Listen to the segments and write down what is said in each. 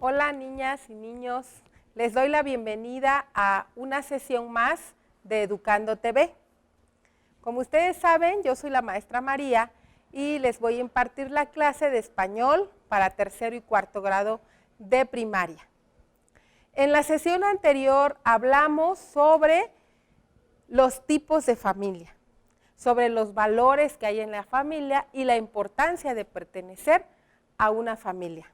Hola niñas y niños, les doy la bienvenida a una sesión más de Educando TV. Como ustedes saben, yo soy la maestra María y les voy a impartir la clase de español para tercero y cuarto grado de primaria. En la sesión anterior hablamos sobre los tipos de familia, sobre los valores que hay en la familia y la importancia de pertenecer a una familia.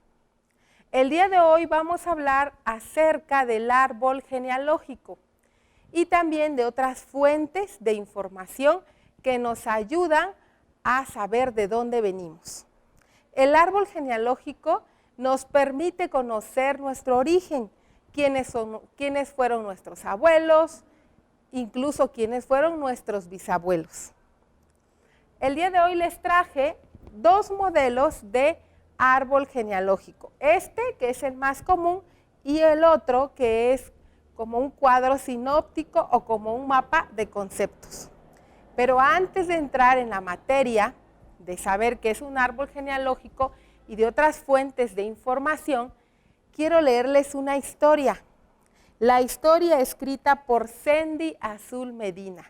El día de hoy vamos a hablar acerca del árbol genealógico y también de otras fuentes de información que nos ayudan a saber de dónde venimos. El árbol genealógico nos permite conocer nuestro origen, quiénes fueron nuestros abuelos, incluso quiénes fueron nuestros bisabuelos. El día de hoy les traje dos modelos de árbol genealógico. Este, que es el más común, y el otro, que es como un cuadro sinóptico o como un mapa de conceptos. Pero antes de entrar en la materia de saber qué es un árbol genealógico y de otras fuentes de información, quiero leerles una historia. La historia escrita por Sendy Azul Medina.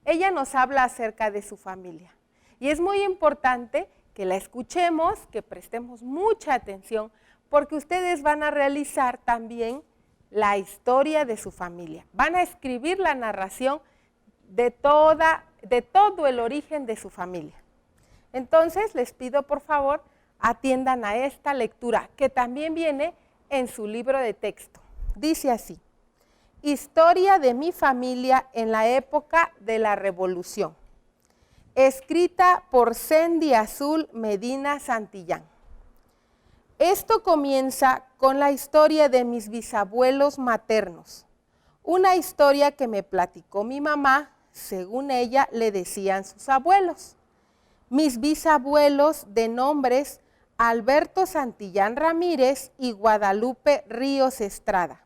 Ella nos habla acerca de su familia. Y es muy importante que la escuchemos, que prestemos mucha atención, porque ustedes van a realizar también la historia de su familia. Van a escribir la narración de todo el origen de su familia. Entonces, les pido por favor, atiendan a esta lectura, que también viene en su libro de texto. Dice así: Historia de mi familia en la época de la Revolución. Escrita por Sendy Azul Medina Santillán. Esto comienza con la historia de mis bisabuelos maternos, una historia que me platicó mi mamá, según ella le decían sus abuelos. Mis bisabuelos de nombres Alberto Santillán Ramírez y Guadalupe Ríos Estrada,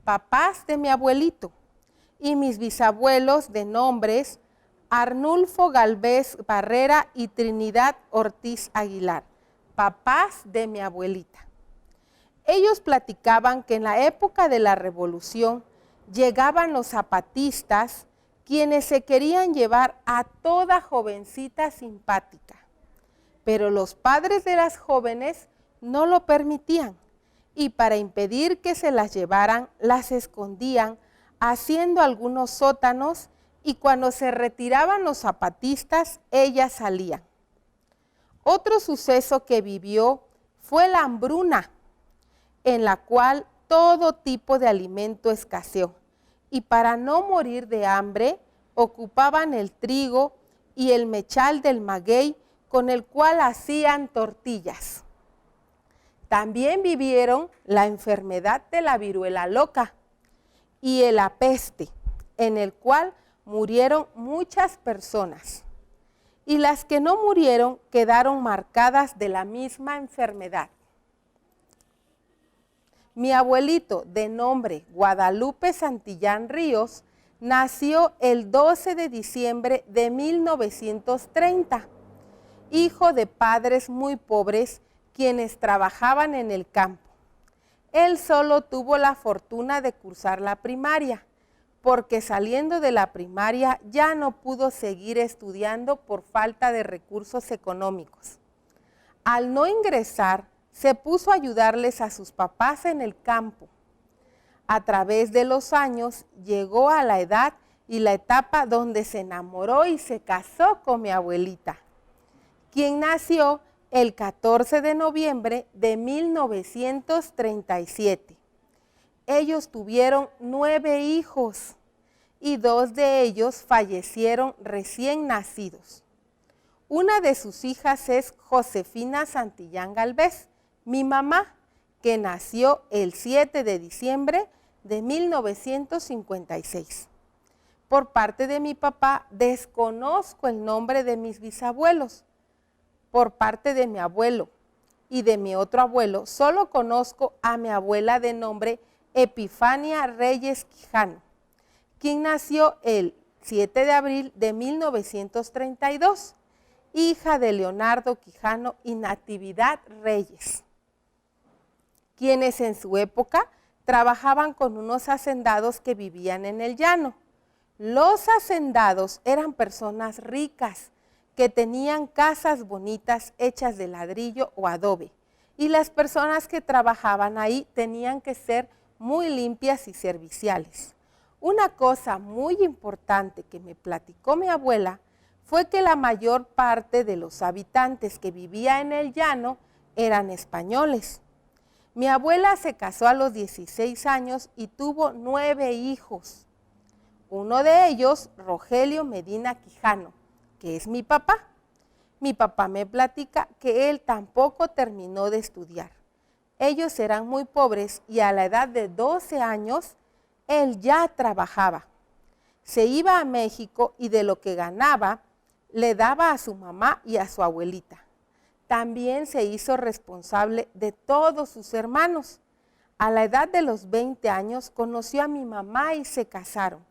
papás de mi abuelito, y mis bisabuelos de nombres Arnulfo Galvez Barrera y Trinidad Ortiz Aguilar, papás de mi abuelita. Ellos platicaban que en la época de la Revolución llegaban los zapatistas, quienes se querían llevar a toda jovencita simpática, pero los padres de las jóvenes no lo permitían y para impedir que se las llevaran, las escondían haciendo algunos sótanos, y cuando se retiraban los zapatistas, ellas salían. Otro suceso que vivió fue la hambruna, en la cual todo tipo de alimento escaseó, y para no morir de hambre, ocupaban el trigo y el mechal del maguey, con el cual hacían tortillas. También vivieron la enfermedad de la viruela loca y la peste, en el cual murieron muchas personas, y las que no murieron quedaron marcadas de la misma enfermedad. Mi abuelito, de nombre Guadalupe Santillán Ríos, nació el 12 de diciembre de 1930, hijo de padres muy pobres quienes trabajaban en el campo. Él solo tuvo la fortuna de cursar la primaria, porque saliendo de la primaria ya no pudo seguir estudiando por falta de recursos económicos. Al no ingresar, se puso a ayudarles a sus papás en el campo. A través de los años llegó a la edad y la etapa donde se enamoró y se casó con mi abuelita, quien nació el 14 de noviembre de 1937. Ellos tuvieron 9 hijos y 2 de ellos fallecieron recién nacidos. Una de sus hijas es Josefina Santillán Galvez, mi mamá, que nació el 7 de diciembre de 1956. Por parte de mi papá desconozco el nombre de mis bisabuelos. Por parte de mi abuelo y de mi otro abuelo, solo conozco a mi abuela de nombre Epifania Reyes Quijano, quien nació el 7 de abril de 1932, hija de Leonardo Quijano y Natividad Reyes. quienes en su época trabajaban con unos hacendados que vivían en el llano. Los hacendados eran personas ricas que tenían casas bonitas hechas de ladrillo o adobe, y las personas que trabajaban ahí tenían que ser muy limpias y serviciales. Una cosa muy importante que me platicó mi abuela fue que la mayor parte de los habitantes que vivían en el llano eran españoles. Mi abuela se casó a los 16 años y tuvo 9 hijos. Uno de ellos, Rogelio Medina Quijano, que es mi papá. Mi papá me platica que él tampoco terminó de estudiar. Ellos eran muy pobres y a la edad de 12 años, él ya trabajaba. Se iba a México y de lo que ganaba, le daba a su mamá y a su abuelita. También se hizo responsable de todos sus hermanos. A la edad de los 20 años conoció a mi mamá y se casaron.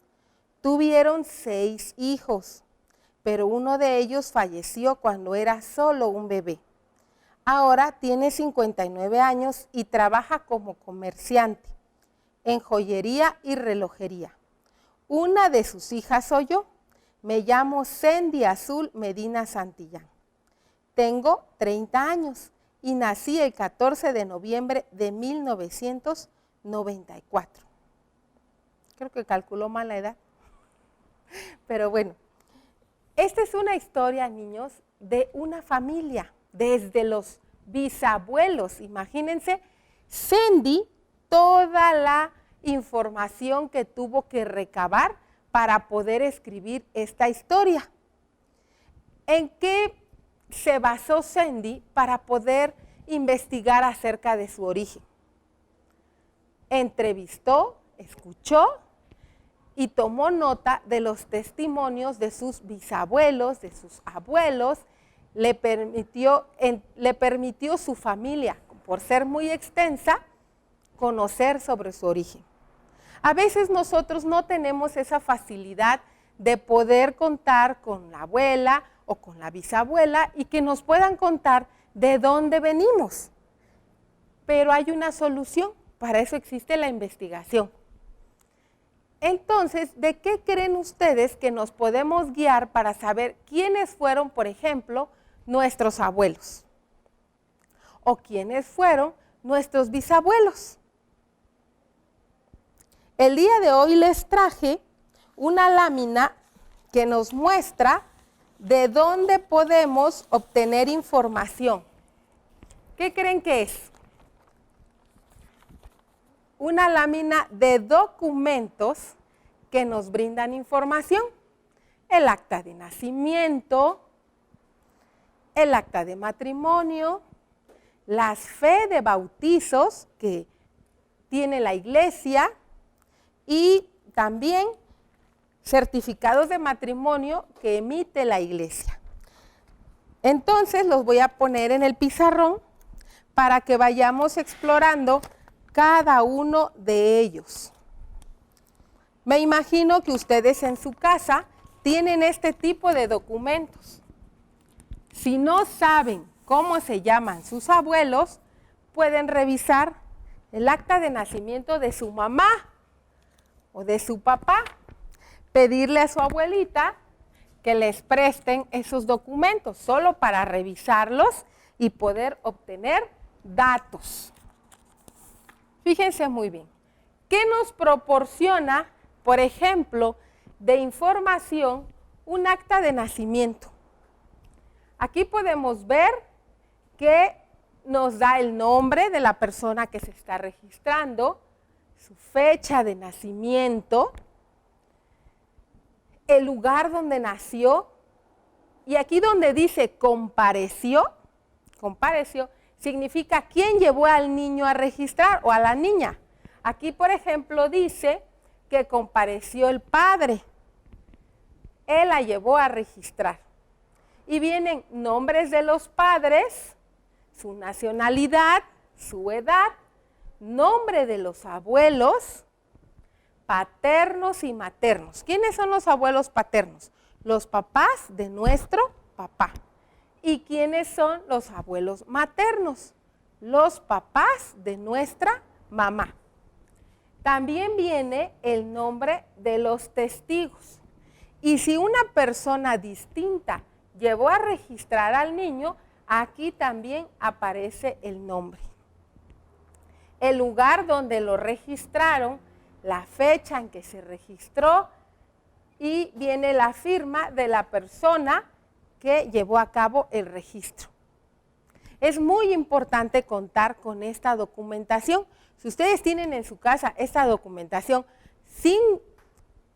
Tuvieron 6 hijos, pero uno de ellos falleció cuando era solo un bebé. Ahora tiene 59 años y trabaja como comerciante en joyería y relojería. Una de sus hijas soy yo. Me llamo Sendy Azul Medina Santillán. Tengo 30 años y nací el 14 de noviembre de 1994. Creo que calculó mal la edad. Pero bueno, esta es una historia, niños, de una familia, desde los bisabuelos. Imagínense, Sendy, toda la información que tuvo que recabar para poder escribir esta historia. ¿En qué se basó Sendy para poder investigar acerca de su origen? Entrevistó, escuchó y tomó nota de los testimonios de sus bisabuelos, de sus abuelos. Le permitió su familia, por ser muy extensa, conocer sobre su origen. A veces nosotros no tenemos esa facilidad de poder contar con la abuela o con la bisabuela y que nos puedan contar de dónde venimos. Pero hay una solución, para eso existe la investigación. Entonces, ¿de qué creen ustedes que nos podemos guiar para saber quiénes fueron, por ejemplo, nuestros abuelos? ¿O quiénes fueron nuestros bisabuelos? El día de hoy les traje una lámina que nos muestra de dónde podemos obtener información. ¿Qué creen que es? Una lámina de documentos que nos brindan información. El acta de nacimiento, el acta de matrimonio, las fe de bautizos que tiene la iglesia y también certificados de matrimonio que emite la iglesia. Entonces los voy a poner en el pizarrón para que vayamos explorando cada uno de ellos. Me imagino que ustedes en su casa tienen este tipo de documentos. Si no saben cómo se llaman sus abuelos, pueden revisar el acta de nacimiento de su mamá o de su papá, pedirle a su abuelita que les presten esos documentos, solo para revisarlos y poder obtener datos. Fíjense muy bien, ¿qué nos proporciona, por ejemplo, de información un acta de nacimiento? Aquí podemos ver que nos da el nombre de la persona que se está registrando, su fecha de nacimiento, el lugar donde nació, y aquí donde dice compareció significa quién llevó al niño a registrar o a la niña. Aquí, por ejemplo, dice que compareció el padre. Él la llevó a registrar. Y vienen nombres de los padres, su nacionalidad, su edad, nombre de los abuelos, paternos y maternos. ¿Quiénes son los abuelos paternos? Los papás de nuestro papá. ¿Y quiénes son los abuelos maternos? los papás de nuestra mamá. También viene el nombre de los testigos. Y si una persona distinta llevó a registrar al niño, aquí también aparece el nombre. El lugar donde lo registraron, la fecha en que se registró y viene la firma de la persona que llevó a cabo el registro. Es muy importante contar con esta documentación. Si ustedes tienen en su casa esta documentación sin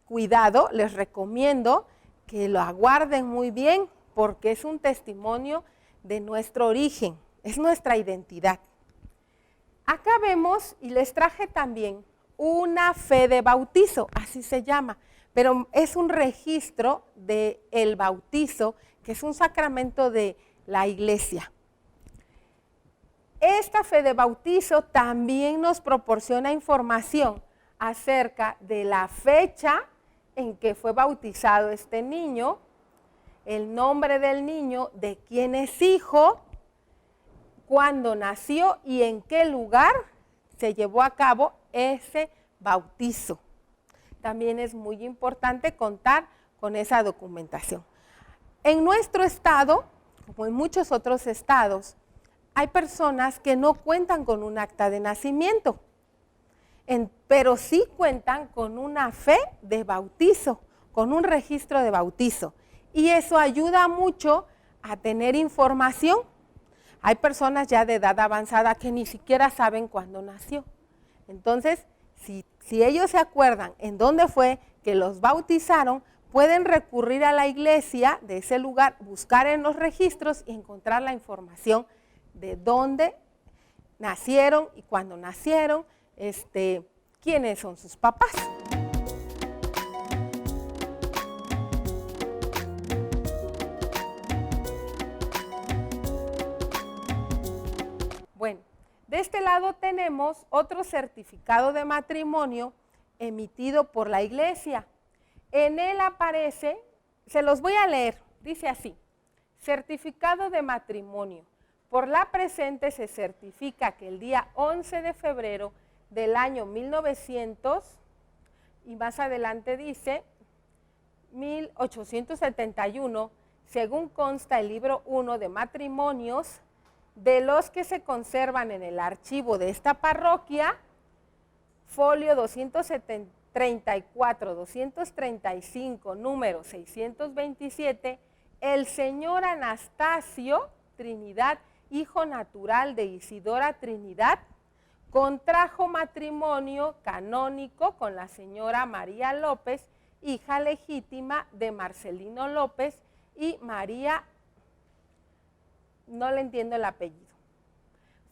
cuidado, les recomiendo que lo guarden muy bien porque es un testimonio de nuestro origen, es nuestra identidad. Acá vemos y les traje también una fe de bautizo, así se llama, pero es un registro del bautizo, que es un sacramento de la iglesia. Esta fe de bautizo también nos proporciona información acerca de la fecha en que fue bautizado este niño, el nombre del niño, de quién es hijo, cuándo nació y en qué lugar se llevó a cabo ese bautizo. También es muy importante contar con esa documentación. En nuestro estado, como en muchos otros estados, hay personas que no cuentan con un acta de nacimiento, pero sí cuentan con una fe de bautizo, con un registro de bautizo. Y eso ayuda mucho a tener información. Hay personas ya de edad avanzada que ni siquiera saben cuándo nació. Entonces, si ellos se acuerdan en dónde fue que los bautizaron, pueden recurrir a la iglesia de ese lugar, buscar en los registros y encontrar la información de dónde nacieron y cuándo nacieron, quiénes son sus papás. Bueno, de este lado tenemos otro certificado de matrimonio emitido por la iglesia. En él aparece, se los voy a leer, dice así: certificado de matrimonio. Por la presente se certifica que el día 11 de febrero del año 1900, y más adelante dice 1871, según consta el libro 1 de matrimonios, de los que se conservan en el archivo de esta parroquia, folio 234-235, número 627, el señor Anastasio Trinidad, hijo natural de Isidora Trinidad, contrajo matrimonio canónico con la señora María López, hija legítima de Marcelino López y María, no le entiendo el apellido.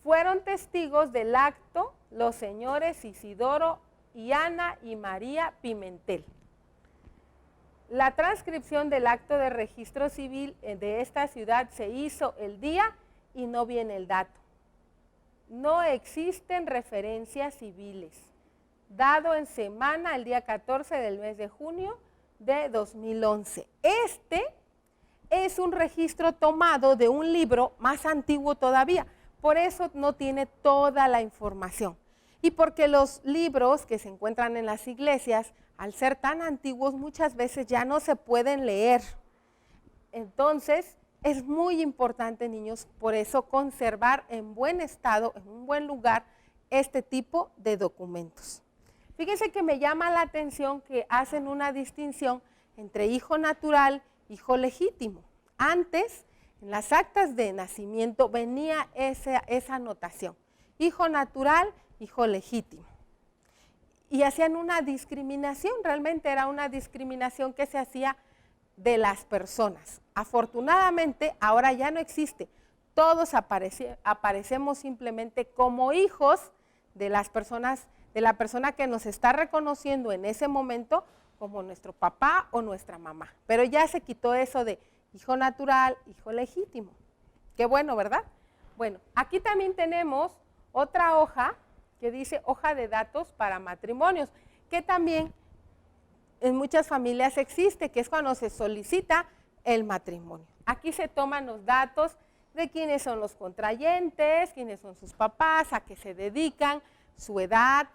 Fueron testigos del acto los señores Isidoro y Ana y María Pimentel. La transcripción del acto de registro civil de esta ciudad se hizo el día y no viene el dato. No existen referencias civiles. Dado en semana el día 14 del mes de junio de 2011. Este es un registro tomado de un libro más antiguo todavía, por eso no tiene toda la información. Y porque los libros que se encuentran en las iglesias, al ser tan antiguos, muchas veces ya no se pueden leer. Entonces, es muy importante, niños, por eso conservar en buen estado, en un buen lugar, este tipo de documentos. Fíjense que me llama la atención que hacen una distinción entre hijo natural, hijo legítimo. Antes, en las actas de nacimiento venía esa anotación, hijo natural, hijo legítimo. Y hacían una discriminación, realmente era una discriminación que se hacía de las personas. Afortunadamente, ahora ya no existe. Todos aparecemos simplemente como hijos de las personas, de la persona que nos está reconociendo en ese momento como nuestro papá o nuestra mamá. Pero ya se quitó eso de hijo natural, hijo legítimo. Qué bueno, ¿verdad? Bueno, aquí también tenemos otra hoja que dice hoja de datos para matrimonios, que también en muchas familias existe, que es cuando se solicita el matrimonio. Aquí se toman los datos de quiénes son los contrayentes, quiénes son sus papás, a qué se dedican, su edad.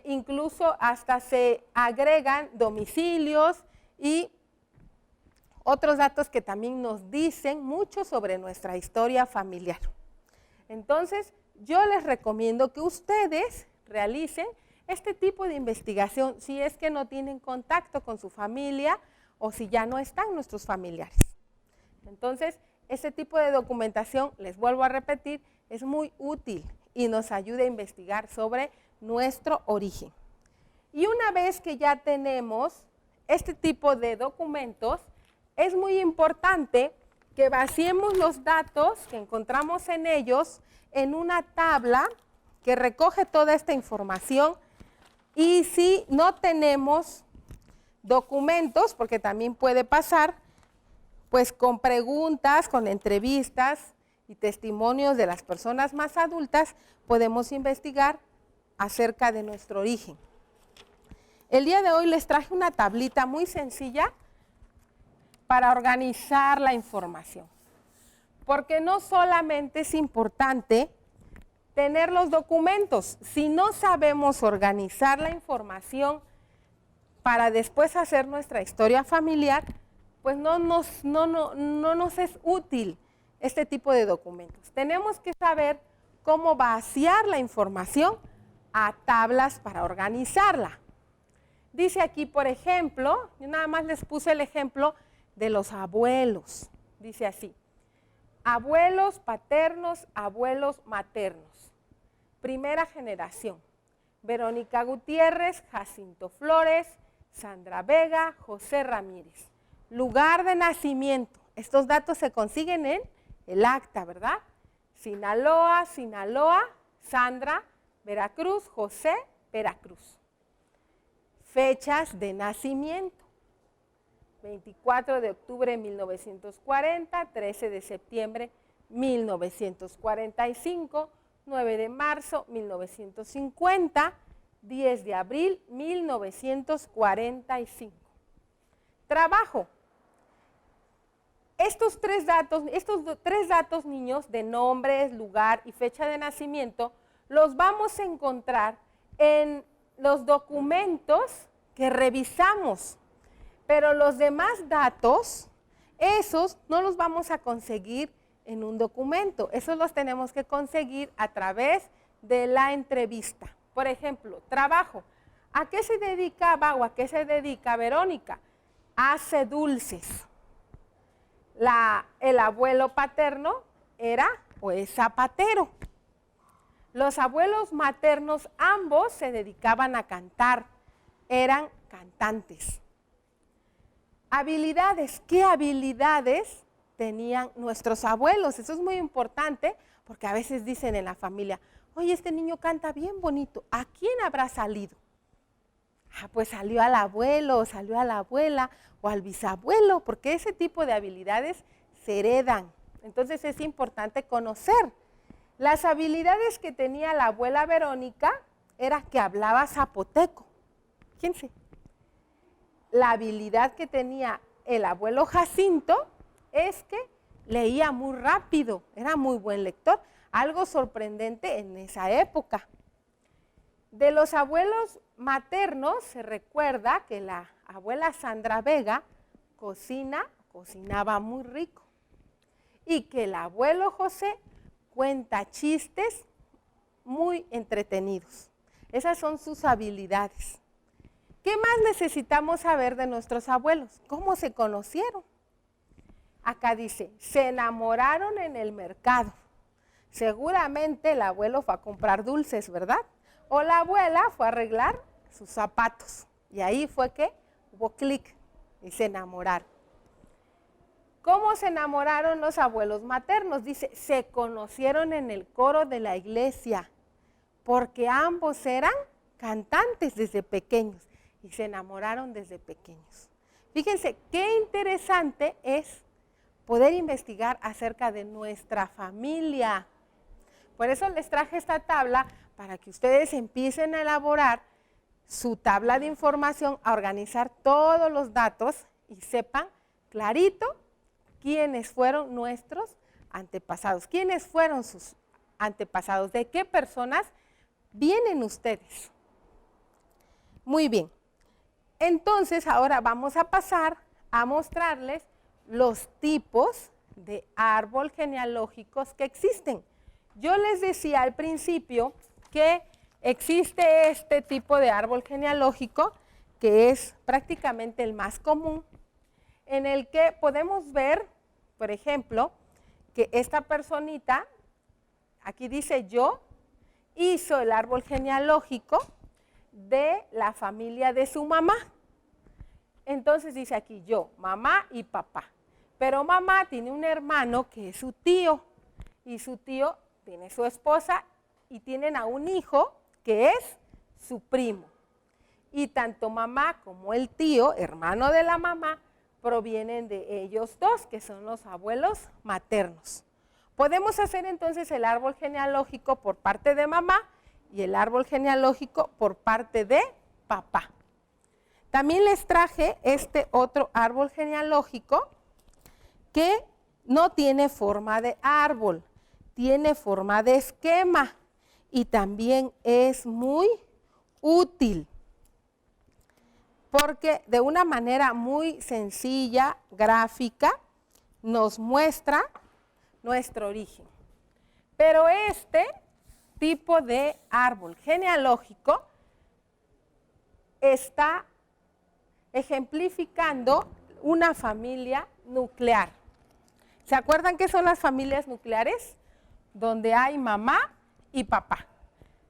Incluso hasta se agregan domicilios y otros datos que también nos dicen mucho sobre nuestra historia familiar. Entonces, yo les recomiendo que ustedes realicen este tipo de investigación si es que no tienen contacto con su familia o si ya no están nuestros familiares. Entonces, este tipo de documentación, les vuelvo a repetir, es muy útil y nos ayuda a investigar sobre nuestro origen. Y una vez que ya tenemos este tipo de documentos, es muy importante que vaciemos los datos que encontramos en ellos en una tabla que recoge toda esta información. Y si no tenemos documentos, porque también puede pasar, pues con preguntas, con entrevistas y testimonios de las personas más adultas, podemos investigar acerca de nuestro origen. El día de hoy les traje una tablita muy sencilla para organizar la información, porque no solamente es importante tener los documentos, si no sabemos organizar la información para después hacer nuestra historia familiar, pues no nos es útil este tipo de documentos. Tenemos que saber cómo vaciar la información a tablas para organizarla. Dice aquí, por ejemplo, yo nada más les puse el ejemplo de los abuelos. Dice así: abuelos paternos, abuelos maternos. Primera generación: Verónica Gutiérrez, Jacinto Flores, Sandra Vega, José Ramírez. Lugar de nacimiento. Estos datos se consiguen en el acta, ¿verdad? Sinaloa, Sandra, Veracruz, José, Veracruz. Fechas de nacimiento: 24 de octubre de 1940, 13 de septiembre de 1945, 9 de marzo de 1950, 10 de abril de 1945. Trabajo. Estos tres datos, niños, de nombres, lugar y fecha de nacimiento, los vamos a encontrar en los documentos que revisamos. Pero los demás datos, esos no los vamos a conseguir en un documento. Esos los tenemos que conseguir a través de la entrevista. Por ejemplo, trabajo. ¿A qué se dedicaba o a qué se dedica Verónica? Hace dulces. El abuelo paterno era o es zapatero. Los abuelos maternos ambos se dedicaban a cantar, eran cantantes. Habilidades. ¿Qué habilidades tenían nuestros abuelos? Eso es muy importante porque a veces dicen en la familia: oye, este niño canta bien bonito, ¿a quién habrá salido? Pues salió al abuelo, salió a la abuela o al bisabuelo, porque ese tipo de habilidades se heredan. Entonces es importante conocer. Las habilidades que tenía la abuela Verónica era que hablaba zapoteco. Fíjense. La habilidad que tenía el abuelo Jacinto es que leía muy rápido, era muy buen lector, algo sorprendente en esa época. De los abuelos maternos se recuerda que la abuela Sandra Vega cocinaba muy rico y que el abuelo José cuenta chistes muy entretenidos. Esas son sus habilidades. ¿Qué más necesitamos saber de nuestros abuelos? ¿Cómo se conocieron? Acá dice, se enamoraron en el mercado. Seguramente el abuelo fue a comprar dulces, ¿verdad? O la abuela fue a arreglar sus zapatos. Y ahí fue que hubo clic y se enamoraron. ¿Cómo se enamoraron los abuelos maternos? Dice, se conocieron en el coro de la iglesia, porque ambos eran cantantes desde pequeños y se enamoraron desde pequeños. Fíjense qué interesante es poder investigar acerca de nuestra familia. Por eso les traje esta tabla para que ustedes empiecen a elaborar su tabla de información, a organizar todos los datos y sepan clarito quiénes fueron nuestros antepasados. ¿Quiénes fueron sus antepasados? ¿De qué personas vienen ustedes? Muy bien. Entonces, ahora vamos a pasar a mostrarles los tipos de árbol genealógicos que existen. Yo les decía al principio que existe este tipo de árbol genealógico, que es prácticamente el más común, en el que podemos ver, por ejemplo, que esta personita, aquí dice yo, hizo el árbol genealógico de la familia de su mamá. Entonces dice aquí yo, mamá y papá. Pero mamá tiene un hermano que es su tío, y su tío tiene su esposa y tienen a un hijo que es su primo. Y tanto mamá como el tío, hermano de la mamá, provienen de ellos dos, que son los abuelos maternos. Podemos hacer entonces el árbol genealógico por parte de mamá y el árbol genealógico por parte de papá. También les traje este otro árbol genealógico que no tiene forma de árbol, tiene forma de esquema y también es muy útil porque de una manera muy sencilla, gráfica, nos muestra nuestro origen. Pero este tipo de árbol genealógico está ejemplificando una familia nuclear. ¿Se acuerdan qué son las familias nucleares? Donde hay mamá y papá.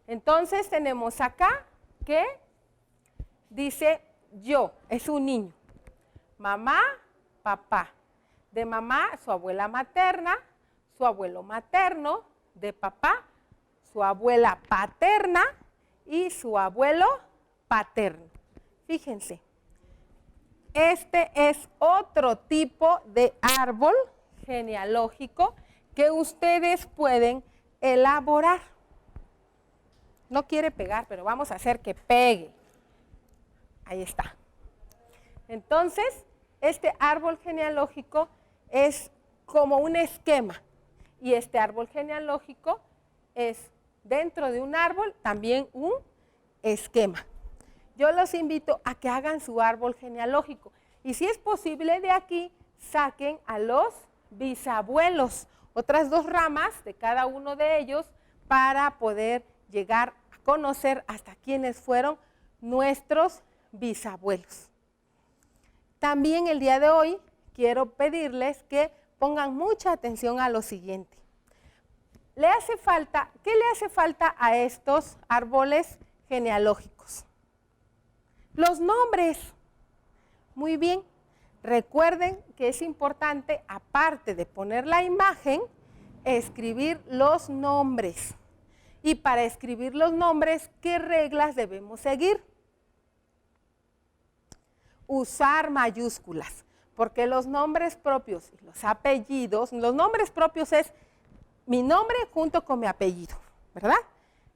Entonces tenemos acá que dice yo, es un niño. Mamá, papá. De mamá, su abuela materna, su abuelo materno. De papá, su abuela paterna y su abuelo paterno. Fíjense, este es otro tipo de árbol genealógico que ustedes pueden elaborar. No quiere pegar, pero vamos a hacer que pegue. Ahí está. Entonces, este árbol genealógico es como un esquema. Y este árbol genealógico es dentro de un árbol también un esquema. Yo los invito a que hagan su árbol genealógico. Y si es posible, de aquí saquen a los bisabuelos, otras dos ramas de cada uno de ellos para poder llegar a conocer hasta quiénes fueron nuestros bisabuelos. También el día de hoy quiero pedirles que pongan mucha atención a lo siguiente. ¿Qué le hace falta a estos árboles genealógicos? Los nombres. Muy bien. Recuerden que es importante, aparte de poner la imagen, escribir los nombres. Y para escribir los nombres, ¿qué reglas debemos seguir? Usar mayúsculas, porque los nombres propios y los apellidos, los nombres propios es mi nombre junto con mi apellido, ¿verdad?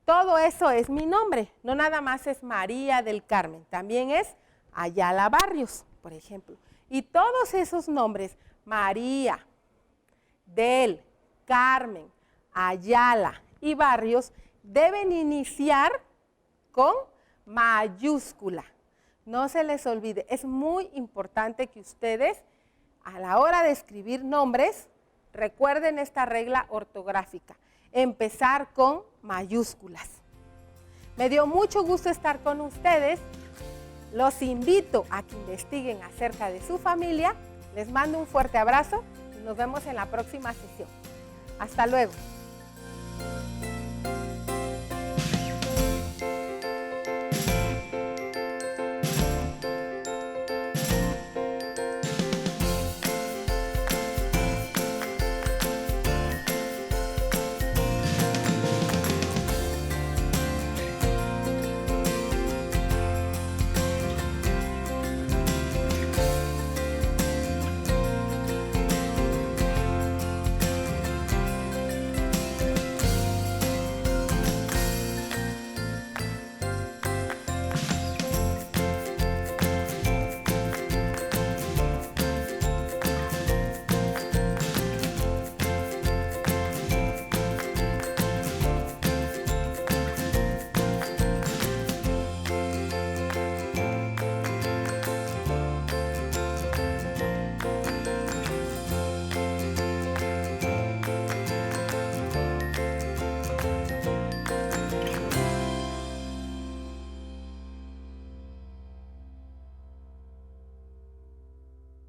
Todo eso es mi nombre, no nada más es María del Carmen, también es Ayala Barrios, por ejemplo. Y todos esos nombres, María, del, Carmen, Ayala y Barrios, deben iniciar con mayúscula. No se les olvide, es muy importante que ustedes a la hora de escribir nombres recuerden esta regla ortográfica, empezar con mayúsculas. Me dio mucho gusto estar con ustedes, los invito a que investiguen acerca de su familia, les mando un fuerte abrazo y nos vemos en la próxima sesión. Hasta luego.